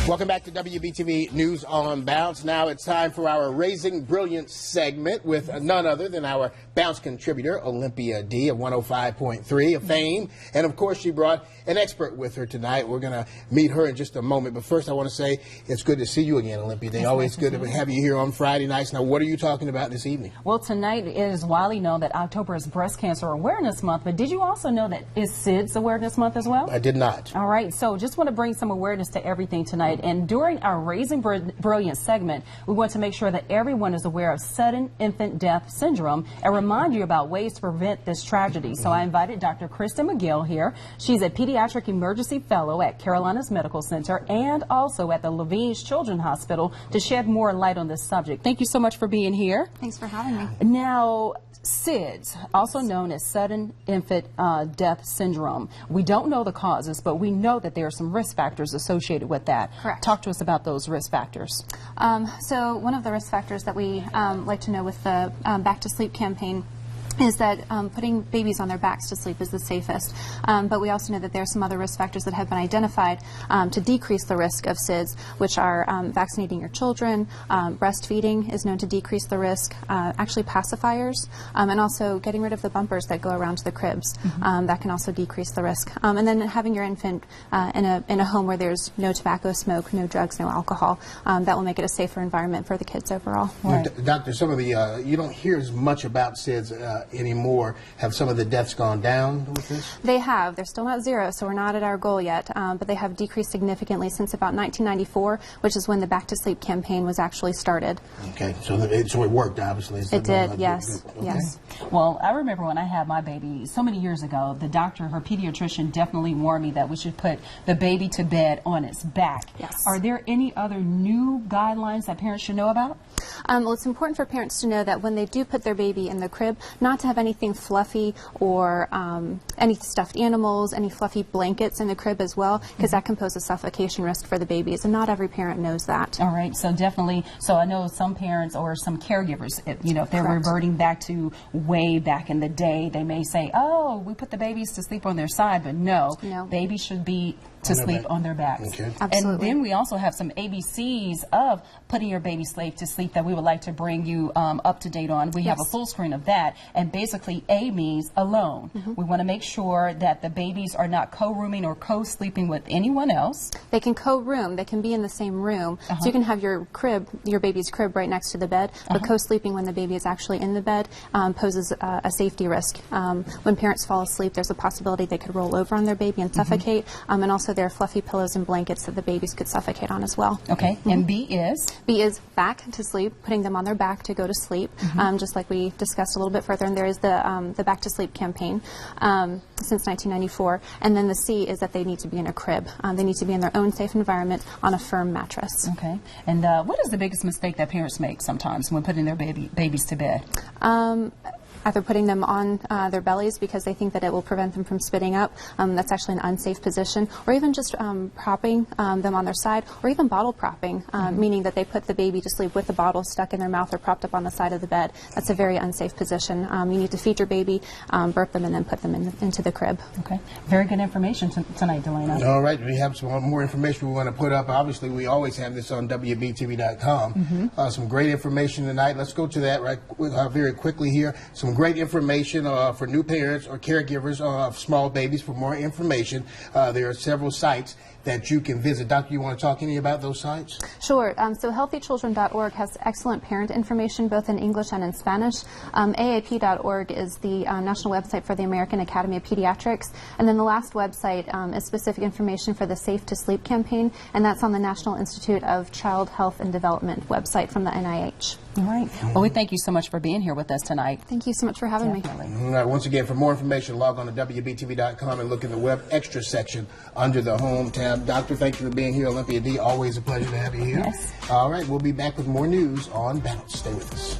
Welcome back to WBTV News on Bounce. Now it's time for our Raising Brilliance segment with none other than our Bounce contributor, Olympia D of 105.3 of Fame. And of course, she brought an expert with her tonight. We're going to meet her in just a moment. But first, I want to say it's good to see you again, Olympia D. Always good to have you here on Friday nights. Now, what are you talking about this evening? Well, tonight it is widely known that October is Breast Cancer Awareness Month. But did you also know that it's SIDS Awareness Month as well? I did not. All right. So just want to bring some awareness to everything tonight. And during our Raising Brilliance segment, we want to make sure that everyone is aware of sudden infant death syndrome and remind you about ways to prevent this tragedy. So I invited Dr. Kristen McGill here. She's a pediatric emergency fellow at Carolinas Medical Center and also at the Levine's Children's Hospital to shed more light on this subject. Thank you so much for being here. Thanks for having me. Now, SIDS, also known as sudden infant death syndrome. We don't know the causes, but we know that there are some risk factors associated with that. Correct. Talk to us about those risk factors. So one of the risk factors that we like to know with the Back to Sleep campaign is that putting babies on their backs to sleep is the safest. But we also know that there are some other risk factors that have been identified to decrease the risk of SIDS, which are vaccinating your children, breastfeeding is known to decrease the risk, actually pacifiers, and also getting rid of the bumpers that go around the cribs. That can also decrease the risk. And then having your infant in a home where there's no tobacco smoke, no drugs, no alcohol, that will make it a safer environment for the kids overall. Right. Doctor, some of the, you don't hear as much about SIDS anymore. Have some of the deaths gone down with this? They have. They're still not zero, so we're not at our goal yet, but they have decreased significantly since about 1994, which is when the Back to Sleep campaign was actually started. Okay, so it worked, obviously. It did, yes. Okay. Yes. Well, I remember when I had my baby so many years ago, the doctor, her pediatrician, definitely warned me that we should put the baby to bed on its back. Yes. Are there any other new guidelines that parents should know about? Well, it's important for parents to know that when they do put their baby in the crib, not to have anything fluffy or any stuffed animals, any fluffy blankets in the crib as well, because that can pose a suffocation risk for the babies, and not every parent knows that. All right, so definitely, so I know some parents or some caregivers, you know, if they're Correct. reverting back to way back in the day, they may say, oh, we put the babies to sleep on their side, but no. Babies should be to sleep on their backs. Okay. Absolutely. And then we also have some ABCs of putting your baby to sleep that we would like to bring you up to date on. We have a full screen of that, and basically A means alone. We want to make sure that the babies are not co-rooming or co-sleeping with anyone else. They can co-room. They can be in the same room. So you can have your crib, your baby's crib, right next to the bed, but co-sleeping when the baby is actually in the bed poses a safety risk. When parents fall asleep, there's a possibility they could roll over on their baby and suffocate, and also there are fluffy pillows and blankets that the babies could suffocate on as well. Okay, and B is? B is back to sleep, putting them on their back to go to sleep, just like we discussed a little bit further. And there is the Back to Sleep campaign since 1994. And then the C is that they need to be in a crib. They need to be in their own safe environment on a firm mattress. Okay, and what is the biggest mistake that parents make sometimes when putting their babies to bed? Either putting them on their bellies because they think that it will prevent them from spitting up. That's actually an unsafe position. Or even just propping them on their side, or even bottle propping, meaning that they put the baby to sleep with the bottle stuck in their mouth or propped up on the side of the bed. That's a very unsafe position. You need to feed your baby, burp them, and then put them into the crib. Okay, very good information tonight, Delana. All right, we have some more information we want to put up. Obviously, we always have this on WBTV.com. Some great information tonight. Let's go to that very quickly here. Some great information for new parents or caregivers of small babies. For more information, there are several sites that you can visit. Doctor, you want to talk any about those sites? Sure. So healthychildren.org has excellent parent information both in English and in Spanish. AAP.org is the national website for the American Academy of Pediatrics. And then the last website is specific information for the Safe to Sleep campaign, and that's on the National Institute of Child Health and Development website from the NIH. All right. Well, we thank you so much for being here with us tonight. Thank you so much for having me. All right. Once again, for more information, log on to WBTV.com and look in the web extra section under the home tab. Doctor, thank you for being here. Olympia D, always a pleasure to have you here. Yes. All right. We'll be back with more news on Bounce. Stay with us.